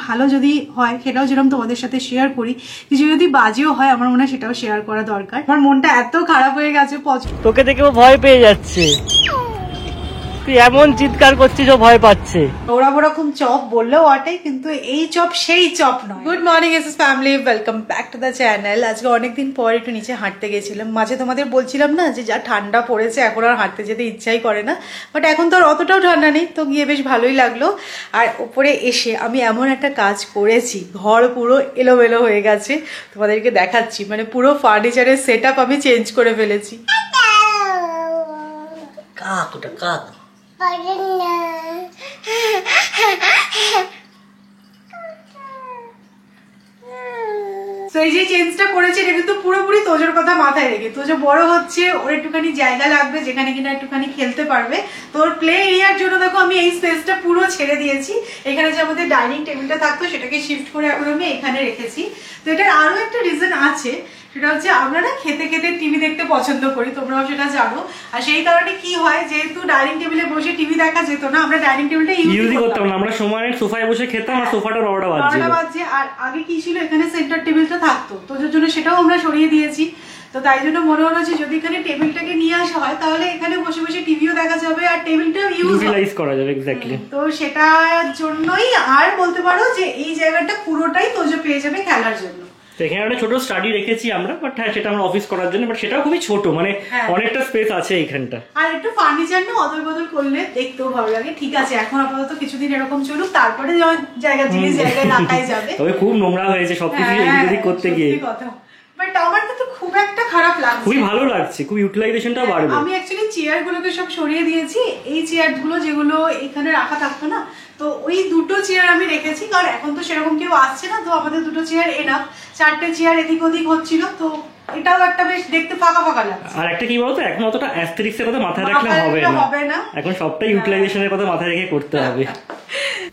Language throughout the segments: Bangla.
ভালো যদি হয় সেটাও যেরকম তোমাদের সাথে শেয়ার করি, কিছু যদি বাজেও হয় আমার মনে হয় সেটাও শেয়ার করা দরকার। আমার মনটা এত খারাপ হয়ে গেছে, তোকে দেখে ও ভয় পেয়ে যাচ্ছে, তুই এমন চিৎকার করছিস ও ভয় পাচ্ছে। ওরা ওরকম চপ বললেও আটে, কিন্তু এই চপ সেই চপ নয়। Good morning SS family, welcome back to the channel. আজকে অনেকদিন পর একটু নিচে হাঁটতে গেছিলাম। মাঝে তোমাদের বলছিলাম না যে যা ঠান্ডা পড়েছে এখন আর হাঁটতে যেতে ইচ্ছাই করে না, বাট এখন তো আর অতটাও ঠান্ডা নেই, তো গিয়ে বেশ ভালোই লাগলো। আর উপরে এসে আমি এমন একটা কাজ করেছি, ঘর পুরো এলোমেলো হয়ে গেছে, তোমাদেরকে দেখাচ্ছি। মানে পুরো ফার্নিচারের সেট আপ আমি চেঞ্জ করে ফেলেছি। কাক ওটা কাক। তো এই যে চেঞ্জটা করেছে এটা কিন্তু পুরোপুরি তোজোর কথা মাথায় রেখে। তোজো বড় হচ্ছে, ওর একটুখানি জায়গা লাগবে যেখানে কিনা একটুখানি খেলতে পারবে। তো ওর প্লে এরিয়ার জন্য দেখো আমি এই স্পেসটা পুরো ছেড়ে দিয়েছি। এখানে যে আমাদের ডাইনিং টেবিলটা থাকতো সেটাকে শিফট করে এখন আমি এখানে রেখেছি। তো এটার আরো একটা রিজন আছে, সেটা হচ্ছে আমরা না খেতে খেতে টিভি দেখতে পছন্দ করি, তোমরাও সেটা জানো। আর সেই কারণে কি হয়, যেহেতু ডাইনিং টেবিলে বসে টিভি দেখা যেত না, আমরা ডাইনিং টেবিলটা ইউজ করতাম না। আমরা সময় সোফায় বসে খেতাম আর সোফাটা 9টা বাজছে। আর আগে কি ছিল, এখানে সেন্টার টেবিলটা থাকতো, তো ওর জন্য সেটাও আমরা সরিয়ে দিয়েছি। তো তাই জন্য মনে হলো যে যদি এখানে টেবিলটাকে নিয়ে আসা হয় তাহলে এখানে বসে বসে টিভিও দেখা যাবে আর টেবিলটাও ইউটিলাইজ করা যাবে। এক্স্যাক্টলি। তো সেটার জন্যই আর বলতে পারো যে এই জায়গাটা পুরোটাই তোজো পেয়ে যাবে খেলার জন্য। এখানে একটা ছোট স্টাডি রেখেছি আমরা, বাট হ্যাঁ সেটা আমরা অফিস করার জন্য, বাট সেটাও খুবই ছোট, মানে অনেকটা স্পেস আছে এইখানটা। আর একটু ফার্নিচার না অদল বদল করলে দেখতেও ভালো লাগে। ঠিক আছে, এখন আপাতত কিছুদিন এরকম চলুক, তারপরে জায়গা জিনিস জায়গায় রাখাই যাবে। তবে খুব নোংরা হয়েছে সবকিছু এদিক ওদিক করতে গিয়ে। বাট আমার কিন্তু খুব একটা খারাপ লাগছে, খুবই ভালো লাগছে, খুব ইউটিলাইজেশনটাও বাড়বে। আমি অ্যাকচুয়ালি চেয়ার গুলোকে সব সরিয়ে দিয়েছি। এই চেয়ার গুলো যেগুলো এখানে রাখা থাকতো না, তো ওই দুটো চেয়ার আমি রেখেছি, কারণ এখন তো সেরকম কেউ আসছে না, তো আমাদের দুটো চেয়ার এনাফ। 4টে চেয়ার এদিক ওদিক হচ্ছিল, তো এটাও একটা বেশ দেখতে ফাঁকা ফাঁকা লাগছে। আর একটা কি বলতো, এখন অতটা অ্যাস্থেটিক্স এর কথা মাথায় রাখলে হবে না, এখন সবটাই ইউটিলাইজেশনের কথা মাথায় রেখে করতে হবে।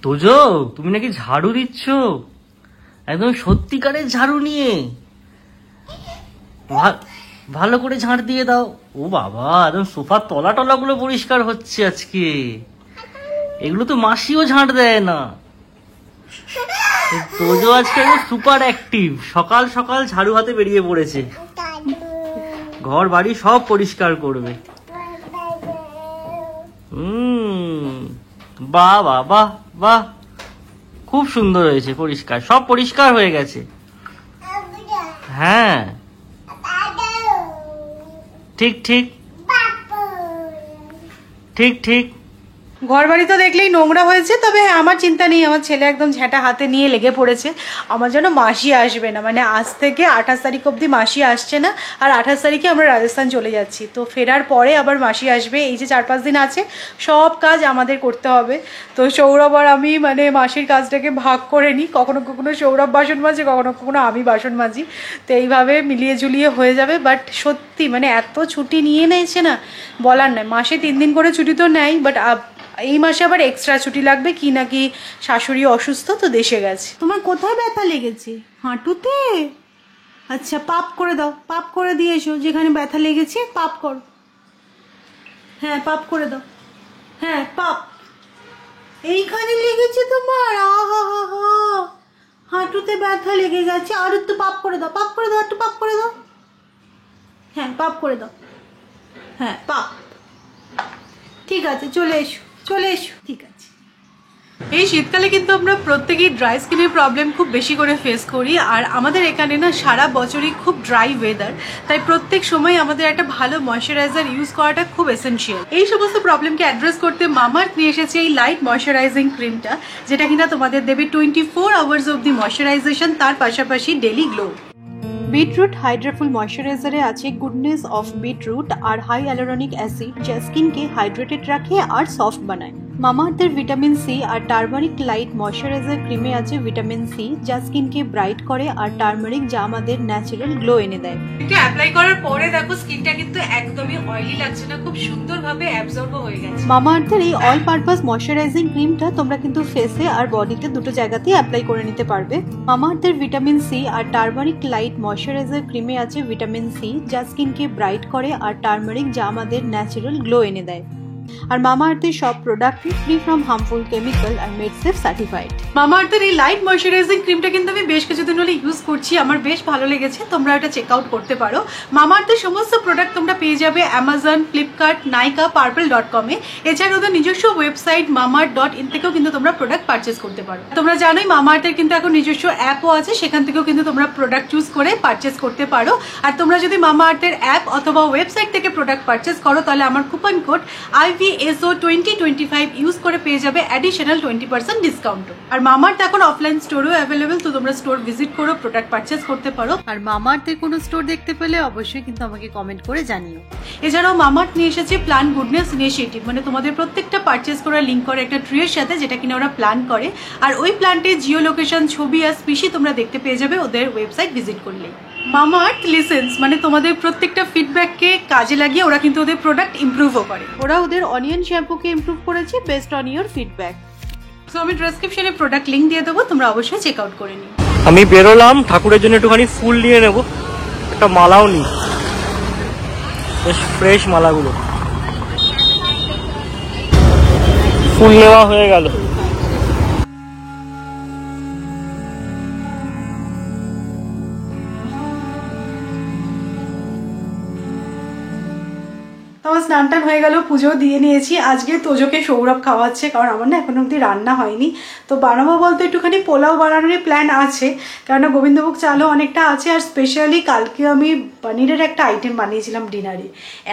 তোজো, তুমি নাকি ঝাড়ু দিচ্ছ, একদম সত্যিকারের ঝাড়ু নিয়ে, ভালো করে ঝাড় দিয়ে দাও। ও বাবা, একদম সোফার তলা টলা গুলো পরিষ্কার হচ্ছে আজকে। এগুলো তো মাসিও ঝাড় দেয় না। তোজো আজকে সুপার অ্যাক্টিভ, সকাল সকাল ঝাড়ু হাতে বেরিয়ে পড়েছে, ঘর বাড়ি সব পরিষ্কার করবে। বাহ বাহ বাহ বাহ, খুব সুন্দর হয়েছে, পরিষ্কার, সব পরিষ্কার হয়ে গেছে। হ্যাঁ ঠিক ঠিক ঠিক ঠিক। ঘর বাড়ি তো দেখলেই নোংরা হয়েছে, তবে আমার চিন্তা নেই, আমার ছেলে একদম ঝেঁটা হাতে নিয়ে লেগে পড়েছে। আমার জন্য মাসি আসবে না, মানে আজ থেকে 28 তারিখ অবধি মাসি আসছে না, আর 28 তারিখে আমরা রাজস্থান চলে যাচ্ছি। তো ফেরার পরে আবার মাসি আসবে। এই যে 4-5 দিন আছে সব কাজ আমাদের করতে হবে। তো সৌরভ আর আমি মানে মাসির কাজটাকে ভাগ করে নিই, কখনো কখনো সৌরভ বাসন মাজে, কখনো কখনো আমি বাসন মাজি, তো এইভাবে মিলিয়ে ঝুলিয়ে হয়ে যাবে। বাট সত্যি মানে এত ছুটি নিয়ে নিয়েছে না, বলার নয়। মাসে 3 দিন করে ছুটি তো নেয়, বাট এই মাসে আবার এক্সট্রা ছুটি লাগবে, কি নাকি শাশুড়ি অসুস্থ, তো দেশে গেছে। তোমার কোথায় ব্যথা লেগেছে? হাঁটুতে? আচ্ছা, পাপ করে দাও, পাপ করে দিয়ে এসো, যেখানে ব্যথা লেগেছে পাপ করো। হ্যাঁ পাপ করে দাও, হ্যাঁ পাপ। এইখানে লেগেছে তোমার? আহা হা হা, হাঁটুতে ব্যথা লেগে গেছে। আর একটু পাপ করে দাও, পাপ করে দাও, একটু পাপ করে দাও। হ্যাঁ পাপ করে দাও, হ্যাঁ পাপ। ঠিক আছে, চলে এসো, চলে এসো, ঠিক আছে। এই শীতকালে কিন্তু আমরা প্রত্যেকেই ড্রাই স্কিনের প্রবলেম খুব বেশি করে ফেস করি, আর আমাদের এখানে না সারা বছরই খুব ড্রাই ওয়েদার, তাই প্রত্যেক সময় আমাদের একটা ভালো ময়শ্চারাইজার ইউজ করাটা খুব এসেনশিয়াল। এই সমস্ত প্রবলেমকে অ্যাড্রেস করতে মামাআর্থ নিয়ে এসেছে এই লাইট ময়শ্চারাইজিং ক্রিমটা, যেটা কিনা তোমাদের দেবে 24 আওয়ার্স অব দি ময়শ্চারাইজেশন, তার পাশাপাশি ডেলি গ্লো। বিটরুট হাইড্রাফুল ময়শ্চারাইজারে আছে গুডনেস অফ বিটরুট আর হাই অ্যালোরনিক অ্যাসিড, যা স্কিনকে হাইড্রেটেড রাখে আর সফট বানায়। মামাআর্থের ভিটামিন সি আর টার্মারিক লাইট ময়শ্চারাইজার ক্রিমে আছে ভিটামিন সি, যা স্কিনকে ব্রাইট করে, আর টার্মারিক যা আমাদের ন্যাচারাল গ্লো এনে দেয়। এটা অ্যাপ্লাই করার পরে দেখো স্কিনটা কিন্তু একদমই অয়েলি লাগছে না, খুব সুন্দরভাবে অ্যাবজর্ব হয়ে গেছে। মামাআর্থের এই অল পারপাস ময়শ্চারাইজিং ক্রিমটা তোমরা কিন্তু ফেসে আর বডিতে দুটো জায়গাতেই অ্যাপ্লাই করে নিতে পারবে। মামাআর্থের ভিটামিন সি আর টার্মারিক লাইট ময়শ্চারাইজার ক্রিমে আছে ভিটামিন সি, যা স্কিনকে ব্রাইট করে, আর টার্মারিক যা আমাদের ন্যাচারাল গ্লো এনে দেয়। আর মামা আর্থের সব প্রোডাক্টই ফ্রি ফ্রম হার্মফুল কেমিক্যাল আর মেড সেফ সার্টিফাইড। মামা আর্থের এই লাইট ময়শ্চারাইজিং ক্রিমটা কিন্তু আমি বেশ কিছুদিন হলে ইউজ করছি, আমার বেশ ভালো লেগেছে, তোমরা এটা চেক আউট করতে পারো। মামা আর্থের সমস্ত প্রোডাক্ট তোমরা পেয়ে যাবে অ্যামাজন, ফ্লিপকার্ট, নাইকা, পার্পল.com এ। এছাড়া ওদের নিজস্ব ওয়েবসাইট mamaearth.in থেকেও কিন্তু তোমরা প্রোডাক্ট পারচেস করতে পারো। তোমরা জানোই মামা আর্থের কিন্তু এখন নিজস্ব অ্যাপও আছে, সেখান থেকেও কিন্তু তোমরা প্রোডাক্ট চুজ করে পারচেস করতে পারো। আর তোমরা যদি মামা আর্থের অ্যাপ অথবা ওয়েবসাইট থেকে প্রোডাক্ট পারচেস করো তাহলে আমার কুপন কোড IVSO2025 ইউজ করে পেয়ে যাবে অ্যাডিশনাল 20% ডিসকাউন্ট। আর মামা আর্থ এখন অফলাইন স্টোরও অ্যাভেলেবেল, তো তোমরা স্টোর ভিজিট করো, প্রোডাক্ট পারচেস করতে পারো। আর মামা আর্থের কোনো স্টোর দেখতে পেলে অবশ্যই কিন্তু আমাকে কমেন্ট করে জানিও। এছাড়াও মামা আর্থ নিয়ে এসেছে প্ল্যান গুডনেস ইনিশিয়েটিভ, মানে তোমাদের প্রত্যেকটা পারচেস করা লিঙ্ক করে একটা ট্রিয়ের সাথে, যেটা কিনা ওরা প্ল্যান করে। আর ওই প্ল্যানটে জিও লোকেশন, ছবি আর স্পিসি তোমরা দেখতে পেয়ে যাবে ওদের ওয়েবসাইট ভিজিট করলে। মামা আর্থ লিসেন্স, মানে তোমাদের প্রত্যেকটা ফিডব্যাককে কাজে লাগিয়ে ওরা কিন্তু ওদের প্রোডাক্ট ইমপ্রুভও করে। ওরা ওদের অনিয়ন শ্যাম্পুকে ইমপ্রুভ করেছে best on your feedback. So আমি ডেসক্রিপশনে প্রোডাক্ট লিঙ্ক দিয়ে দেবো, তোমরা অবশ্যই চেক আউট করে নিও। আমি বেরোলাম ঠাকুরের জন্য একটুখানি ফুল নিয়ে নেবো, একটা মালাও নি, বেশ ফ্রেশ মালাগুলো। ফুল নেওয়া হয়ে গেল। আমার স্নান টান হয়ে গেল, পুজো দিয়ে নিয়েছি। আজকে তোজোকে সৌরভ খাওয়াচ্ছে, কারণ আমার না এখনো অব্দি রান্না হয়নি। তো বানাবো বলতে একটুখানি পোলাও বানানোর প্ল্যান আছে, কেননা গোবিন্দভোগ চালও অনেকটা আছে। আর স্পেশালি কালকে আমি পনিরের একটা আইটেম বানিয়েছিলাম ডিনারে,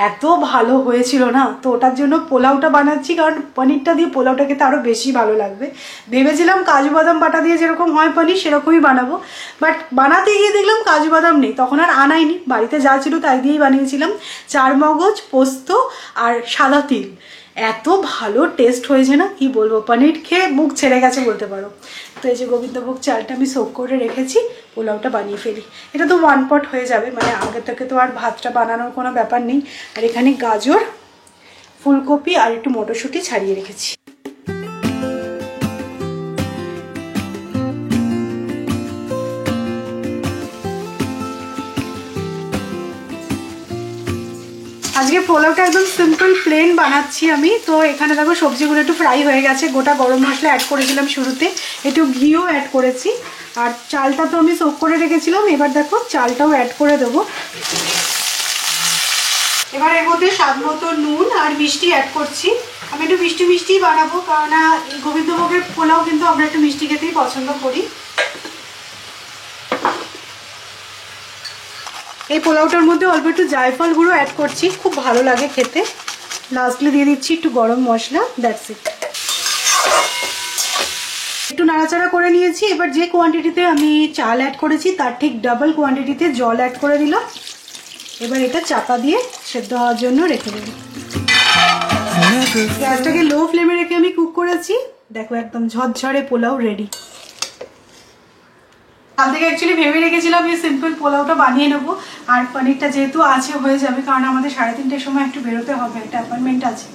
এত ভালো হয়েছিল না, তো ওটার জন্য পোলাওটা বানাচ্ছি, কারণ পনিরটা দিয়ে পোলাওটা খেতে আরও বেশি ভালো লাগবে। ভেবেছিলাম কাজু বাদাম বাটা দিয়ে যেরকম হয় পনির সেরকমই বানাবো, বাট বানাতে গিয়ে দেখলাম কাজু বাদাম নেই, তখন আর আনাইনি, বাড়িতে যা ছিল তাই দিয়েই বানিয়েছিলাম। চারমগজ, পোস্ত আর সাদা তিল, এত ভালো টেস্ট হয়েছে না কি বলবো, পনির খেয়ে মুখ ছেড়ে গেছে বলতে পারো। তো এই যে গোবিন্দভোগ চালটা আমি সোক করে রেখেছি, পোলাওটা বানিয়ে ফেলি। এটা তো ওয়ান পট হয়ে যাবে, মানে আগে থেকে তো আর ভাতটা বানানোর কোনো ব্যাপার নেই। আর এখানে গাজর, ফুলকপি আর একটু মটরশুঁটি ছাড়িয়ে রেখেছি। আজকে পোলাওটা একদম সিম্পল প্লেন বানাচ্ছি আমি। তো এখানে দেখো সবজিগুলো একটু ফ্রাই হয়ে গেছে, গোটা গরম মশলা অ্যাড করেছিলাম শুরুতে, একটু ঘিও অ্যাড করেছি। আর চালটা তো আমি সোক করে রেখেছিলাম, এবার দেখো চালটাও অ্যাড করে দেবো। এবার এর মধ্যে স্বাদ মতো নুন আর মিষ্টি অ্যাড করছি। আমি একটু মিষ্টি মিষ্টি বানাবো, কারণ এই গোবিন্দভোগের পোলাও কিন্তু আমরা একটু মিষ্টি খেতেই পছন্দ করি। এই পোলাওটার মধ্যে অল্প একটু জায়ফল গুঁড়ো অ্যাড করছি, খুব ভালো লাগে খেতে। লাস্টলি দিয়ে দিচ্ছি একটু গরম মশলা, দ্যাটস ইট। একটু নাড়াচাড়া করে নিয়েছি। এবার যে কোয়ান্টিটিতে আমি চাল অ্যাড করেছি তার ঠিক ডাবল কোয়ান্টিটিতে জল অ্যাড করে দিলাম। এবার এটা চাপা দিয়ে সেদ্ধ হওয়ার জন্য রেখে দেব। গ্যাসটাকে লো ফ্লেমে রেখে আমি কুক করেছি। দেখো একদম ঝরঝরে পোলাও রেডি। কাল থেকে অ্যাকচুয়ালি ভেবে রেখেছিলাম এই সিম্পল পোলাওটা বানিয়ে নেবো, আর পনিরটা যেহেতু আছে হয়ে যাবে, কারণ আমাদের 3:30টার সময় একটু বেরোতে হবে, একটা অ্যাপয়েন্টমেন্ট আছে।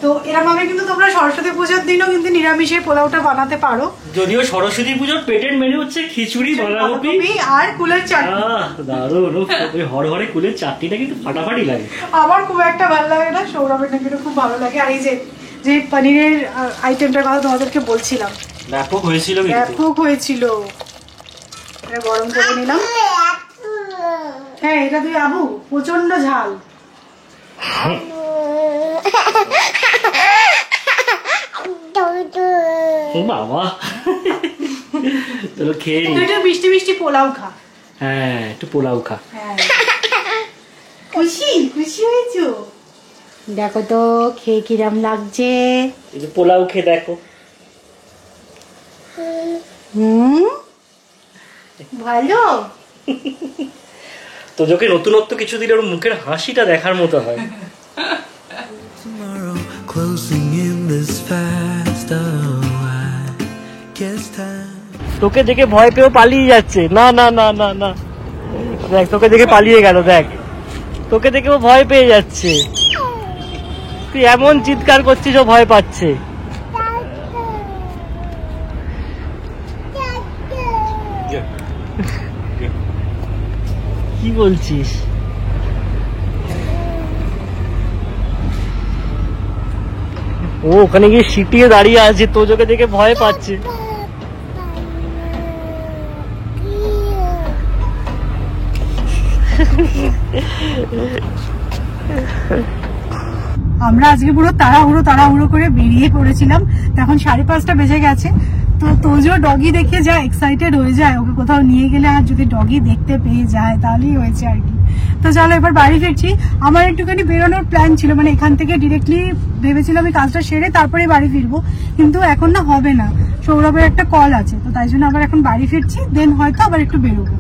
তো এরকমভাবে কিন্তু তোমরা সরস্বতী পুজোর দিনও কিন্তু নিরামিষের পোলাওটা বানাতে পারো। যদিও সরস্বতী পুজোর পেটের মেনু হচ্ছে খিচুড়ি, বাঁধাকপি আর কুলের চাটনি। দারুণ, ওই হরহরে কুলের চাটনিটা কিন্তু ফাটাফাটি লাগে। আমার খুব একটা ভালো লাগে না, সৌরভের নাকি খুব ভালো লাগে। আর এই যে পনিরের আইটেমটার কথা তোমাদেরকে বলছিলাম, ব্যাপক হয়েছিল, ব্যাপক হয়েছিল। এটা গরম করে নিলাম। হ্যাঁ এটা তুই আবু, প্রচন্ড ঝাল। বাবা চলো খেয়ে নি। একটু মিষ্টি মিষ্টি পোলাও খা। হ্যাঁ একটু পোলাও খা। খুশি খুশি হয়েছো? দেখো তো খেয়ে কিরম লাগছে। এই যে পোলাও খেয়ে দেখো। ভালো। তো যোকে নতুনত্ব কিছু দিলে ওর মুখের হাসিটা দেখার মতো হয়। তোকে দেখে ভয় পেয়েও পালিয়ে যাচ্ছে। না না না না না, দেখ তোকে দেখে পালিয়ে গেল। দেখ তোকে দেখে ও ভয় পেয়ে যাচ্ছে। তুই এমন চিৎকার করছিস ও ভয় পাচ্ছে। কি বলছিস? ও ওখানে গিয়ে সিটিয়ে দাঁড়িয়ে আছে, তোজোকে দেখে ভয় পাচ্ছে। আমরা আজকে পুরো তাড়াহুড়ো করে বেরিয়ে পড়েছিলাম, তখন 5:30 বেজে গেছে। তো তোজো ডগি দেখে যা এক্সাইটেড হয়ে যায়, ওকে কোথাও নিয়ে গেলে আর যদি ডগি দেখতে পেয়ে যায় তাহলেই হয়েছে আর কি। তো চলো এবার বাড়ি ফিরছি। আমার একটুখানি বেরোনোর প্ল্যান ছিল, মানে এখান থেকে ডিরেক্টলি ভেবেছিলাম এই কাজটা সেরে তারপরে বাড়ি ফিরবো, কিন্তু এখন না হবে না, সৌরভের একটা কল আছে, তো তাই জন্য আবার এখন বাড়ি ফিরছি, দেন হয়তো আবার একটু বেরোবো।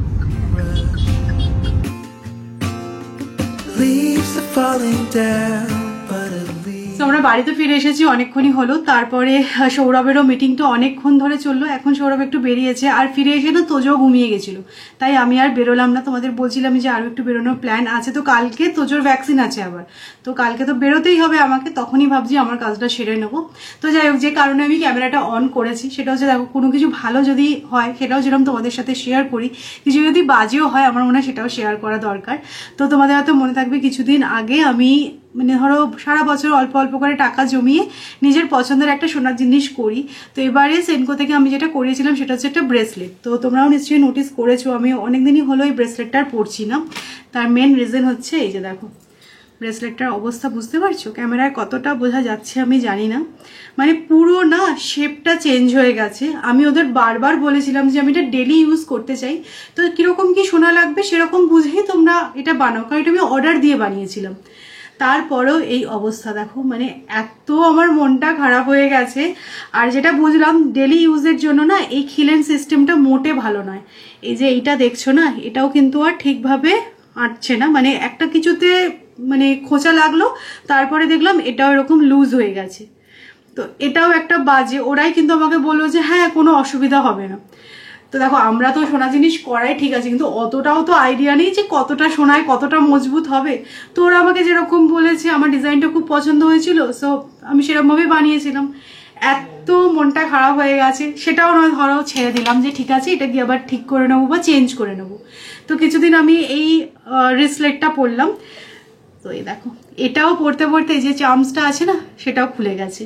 আমরা বাড়িতে ফিরে এসেছি, অনেকক্ষণই হলো। তারপরে সৌরভেরও মিটিংটা অনেকক্ষণ ধরে চললো। এখন সৌরভ একটু বেরিয়েছে, আর ফিরে এসে না তোজো ঘুমিয়ে গেছিল, তাই আমি আর বেরোলাম না। তোমাদের বলছিলাম যে আরো একটু বেরোনোর প্ল্যান আছে, তো কালকে তোজোর ভ্যাকসিন আছে আবার, তো কালকে তো বেরোতেই হবে আমাকে, তখনই ভাবছি আমার কাজটা সেরে নেবো। তো যাই হোক, যে কারণে আমি ক্যামেরাটা অন করেছি সেটা হচ্ছে, দেখো কোনো কিছু ভালো যদি হয় সেটাও যেরকম তোমাদের সাথে শেয়ার করি, কিছু যদি বাজেও হয় আমার মনে হয় সেটাও শেয়ার করা দরকার। তো তোমাদের হয়তো মনে থাকবে কিছুদিন আগে আমি মানে ধরো সারা বছর অল্প অল্প করে টাকা জমিয়ে নিজের পছন্দের একটা সোনার জিনিস করি। তো এবারে সেনকো থেকে আমি যেটা করিয়েছিলাম সেটা হচ্ছে একটা ব্রেসলেট। তো তোমরাও নিশ্চয়ই নোটিস করেছো, আমি অনেকদিনই হলো এই ব্রেসলেটটা আর পরছি না। তার মেন রিজন হচ্ছে এই যে দেখো ব্রেসলেটটার অবস্থা, বুঝতে পারছো ক্যামেরায় কতটা বোঝা যাচ্ছে আমি জানি না, মানে পুরো না শেপটা চেঞ্জ হয়ে গেছে। আমি ওদের বারবার বলেছিলাম যে আমি এটা ডেলি ইউজ করতে চাই, তো কিরকম কি সোনা লাগবে সেরকম বুঝেই তোমরা এটা বানাও, কারণ এটা আমি অর্ডার দিয়ে বানিয়েছিলাম। তারপরেও এই অবস্থা দেখো, মানে এত আমার মনটা খারাপ হয়ে গেছে। আর যেটা বুঝলাম ডেলি ইউজের জন্য না এই খিলেন সিস্টেমটা মোটে ভালো নয়। এই যে এইটা দেখছো না, এটাও কিন্তু আর ঠিকভাবে আঁটছে না, মানে একটা কিছুতে মানে খোঁচা লাগলো, তারপরে দেখলাম এটাও এরকম লুজ হয়ে গেছে। তো এটাও একটা বাজে, ওরাই কিন্তু আমাকে বললো যে হ্যাঁ কোনো অসুবিধা হবে না। তো দেখো আমরা তো সোনা জিনিস করাই ঠিক আছে, কিন্তু অতটাও তো আইডিয়া নেই যে কতটা সোনায় কতটা মজবুত হবে। তো ওরা আমাকে যেরকম বলেছে, আমার ডিজাইনটা খুব পছন্দ হয়েছিল, সো আমি সেরকমভাবে বানিয়েছিলাম। এত মনটা খারাপ হয়ে গেছে, সেটাও নয় ধরো ছেড়ে দিলাম যে ঠিক আছে এটা গিয়ে আবার ঠিক করে নেবো বা চেঞ্জ করে নেবো। তো কিছুদিন আমি এই রিসলেটটা পরলাম, তো এই দেখো এটাও পড়তে পড়তে এই যে চার্মসটা আছে না সেটাও খুলে গেছে।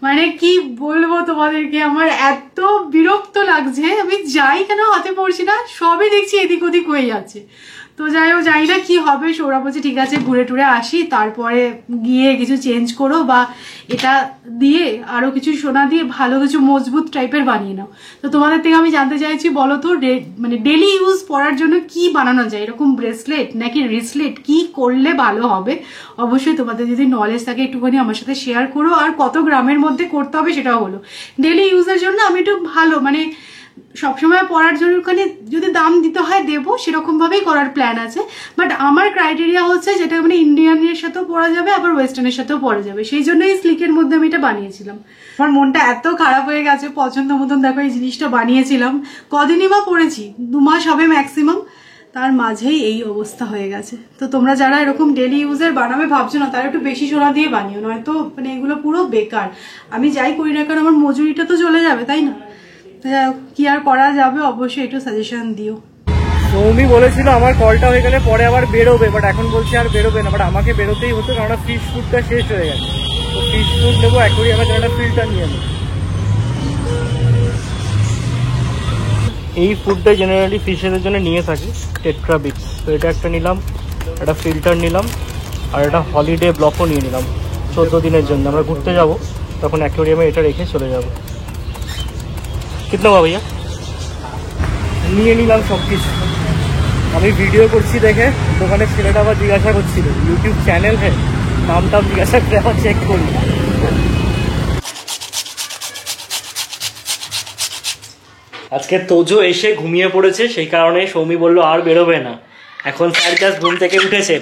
মানে কি বলবো তোমাদেরকে, আমার এত বিরক্ত লাগছে, আমি যাই কেন হাতে পড়ছি না সবই দেখছি এদিক ওদিক হয়ে যাচ্ছে। তো যাই হোক, জানি না কি হবে। সৌরভ বলছে ঠিক আছে ঘুরে টুরে আসি, তারপরে গিয়ে কিছু চেঞ্জ করো বা এটা দিয়ে আরো কিছু সোনা দিয়ে ভালো কিছু মজবুত টাইপের বানিয়ে নাও। তো তোমাদের থেকে আমি জানতে চাইছি, বলো তো মানে ডেলি ইউজ পড়ার জন্য কি বানানো যায়, এরকম ব্রেসলেট নাকি রিসলেট, কি করলে ভালো হবে? অবশ্যই তোমাদের যদি নলেজ থাকে একটুখানি আমার সাথে শেয়ার করো। আর কত গ্রামের মধ্যে করতে হবে সেটাও হলো। ডেলি ইউজের জন্য আমি একটু ভালো মানে সবসময় পড়ার জন্য যদি দাম দিতে হয় দেবো, সেরকম ভাবেই করার প্ল্যান আছে। বাট আমার ক্রাইটেরিয়া হচ্ছে যেটা মানে ইন্ডিয়ানের সাথেও পরা যাবে আবার ওয়েস্টার্নের সাথেও পরা যাবে, সেই জন্যই স্লিকের মধ্যে আমি এটা বানিয়েছিলাম। আমার মনটা এত খারাপ হয়ে গেছে, পছন্দ মতন দেখো এই জিনিসটা বানিয়েছিলাম, কদিনই বা পড়েছি, 2 মাস হবে ম্যাক্সিমাম, তার মাঝেই এই অবস্থা হয়ে গেছে। তো তোমরা যারা এরকম ডেলি ইউজের বানাবে ভাবছো না, তারা একটু বেশি সোনা দিয়ে বানিও, নয়তো মানে এগুলো পুরো বেকার। আমি যাই করি না কারণ আমার মজুরিটা তো চলে যাবে, তাই না? কি আর করা যাবে, অবশ্যই একটু সাজেশন দিও। সৌমি বলেছিল আমার কলটা হয়ে গেলে পরে আবার বেরোবে, বাট এখন বলছে আর বেরোবে না, বাট আমাকে বেরোতেই হতো কারণ ফিশ ফুডটা শেষ হয়ে গেছে। তো ফিশ ফুড নেবো, অ্যাকোয়ারিয়ামের জন্য একটা ফিল্টার নিয়ে নেবো। এই ফুডটা জেনারেলি ফিশের জন্য নিয়ে থাকি, টেট্রা বিটস। তো এটা একটা নিলাম, একটা ফিল্টার নিলাম, আর একটা হলিডে ব্লকও নিয়ে নিলাম 14 দিনের জন্য। আমরা ঘুরতে যাব, তখন অ্যাকোয়ারিয়ামে এটা রেখে চলে যাব। কিতনা বা ভাইয়া? নিয়ে নিলাম সব কিছু। আমি ভিডিও করছি দেখে দোকানের ছেলেটা আবার জিজ্ঞাসা করছিল ইউটিউব চ্যানেল হ্যাঁ, নাম টাম জিজ্ঞাসা করে আবার চেক করি। আজকে তোজো এসে ঘুমিয়ে পড়েছে, সেই কারণে সৌমি বললো আর বেরোবে না। এখন স্যার জাস্ট ঘুম থেকে উঠেছেন,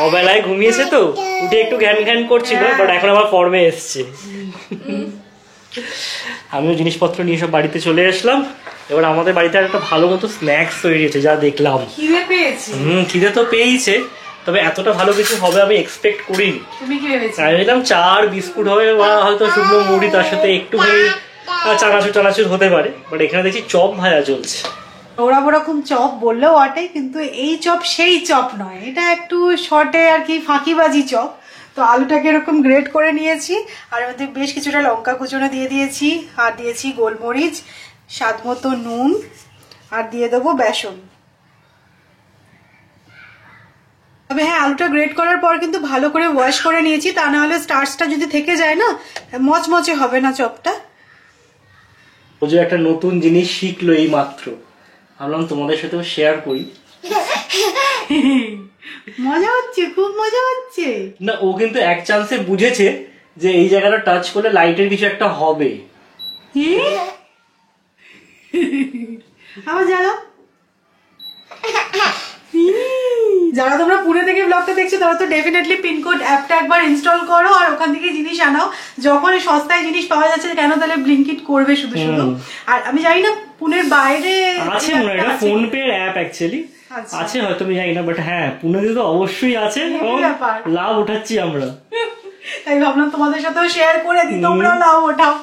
অবেলায় ঘুমিয়েছে তো উঠে একটু ঘ্যান ঘ্যান করছিল, বাট এখন আবার ফর্মে এসছে। আমিও জিনিসপত্র নিয়ে সব বাড়িতে চলে আসলাম। এবার আমাদের বাড়িতে একটা ভালো মতো স্ন্যাক্স তৈরি হয়েছে, যা দেখলাম খিদে তো পেয়েছে, তবে এতটা ভালো কিছু হবে আমি এক্সপেক্ট করিনি। আমি দেখলাম চা আর বিস্কুট হবে বা হয়তো শুকনো মুড়ি, তার সাথে একটুখানি চানাচুর হতে পারে, বাট এখানে দেখছি চপ ভাজা চলছে। ওরা ওরকম চপ বললেও ওটাই, কিন্তু এই চপ সেই চপ নয়, এটা একটু শর্টে আর কি ফাঁকিবাজি চপ। তো আলুটাকে এরকম গ্রেট করে নিয়েছি, আর এর মধ্যে বেশ কিছুটা লঙ্কা কুচনো দিয়ে দিয়েছি, আর দিয়েছি গোলমরিচ, স্বাদ মতো নুন, আর দিয়ে দেবো বেসন। তবে হ্যাঁ, আলুটা গ্রেট করার পর কিন্তু ভালো করে ওয়াশ করে নিয়েছি, তা না হলে স্টার্চটা যদি থেকে যায় না, মচমচে হবে না চপটা। ও যে একটা নতুন জিনিস শিখলো এই মাত্র, ভাবলাম তোমাদের সাথেও শেয়ার করি। মজা হচ্ছে, খুব মজা হচ্ছে। না, ও কিন্তু এক চান্সে বুঝেছে যে এই জায়গাটা টাচ করলে লাইটের কিছু একটা হবে। আবার জ্বালা। যারা তোমরা পুনে থেকে ব্লগটা দেখছো তারা তো ডেফিনেটলি পিনকোড অ্যাপটা একবার ইনস্টল করো, আর ওখান থেকে জিনিস আনাও। যখন সস্তায় জিনিস পাওয়া যাচ্ছে কেন তাহলে ব্লিঙ্কিট করবে শুধু শুধু। আর আমি জানি না পুনের বাইরে আছে মনে হয়, এটা ফোন পে অ্যাপ অ্যাকচুয়ালি আছে হয়তো, আমি জানি না, বাট হ্যাঁ পুনেতে তো অবশ্যই আছে, লাভ উঠাচ্ছি আমরা। তাই ভাবলাম তোমাদের সাথেও শেয়ার করে দিই, তোমরাও লাভ ওঠাও।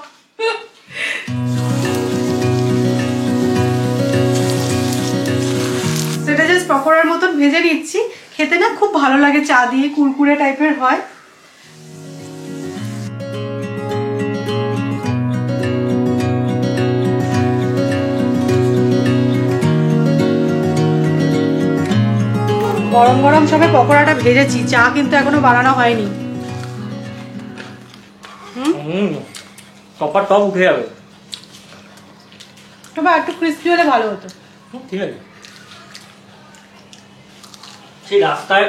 সেটা জাস্ট পকোড়ার মতন ভেজে নিচ্ছি, খেতে না খুব ভালো লাগে, চা দিয়ে কুরকুরে টাইপের হয়। গরম গরম সবে পকোড়াটা ভেজেছি, চা কিন্তু এখনো বানানো হয়নি। টপার টপ উঠে যাবে, তবে একটু ক্রিস্পি হলে ভালো হতো। ঠিক আছে। সেই রাস্তায়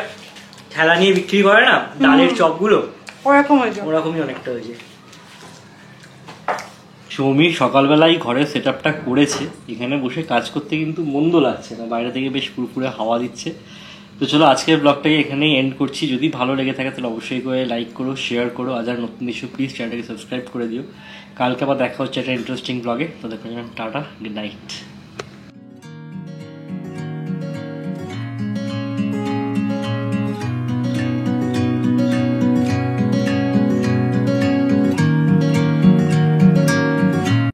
ঠেলা নিয়ে বিক্রি করে না ডালের চপগুলো, ওরকম হয়েছে, ওরকমই অনেকটা হয়েছে। সৌমি সকালবেলায় ঘরের সেট আপটা করেছে, এখানে বসে কাজ করতে কিন্তু মন্দ লাগছে না, বাইরে থেকে বেশ পুরোপুরে হাওয়া দিচ্ছে। তো চলো আজকের ব্লগটাকে এখানেই এন্ড করছি। যদি ভালো লেগে থাকে তাহলে অবশ্যই করে লাইক করো, শেয়ার করো, আর যারা নতুন কিছু প্লিজ চ্যানেলটাকে সাবস্ক্রাইব করে দিও। কালকে আবার দেখা হচ্ছে একটা ইন্টারেস্টিং ব্লগে, তো দেখো টাটা, গুড নাইট।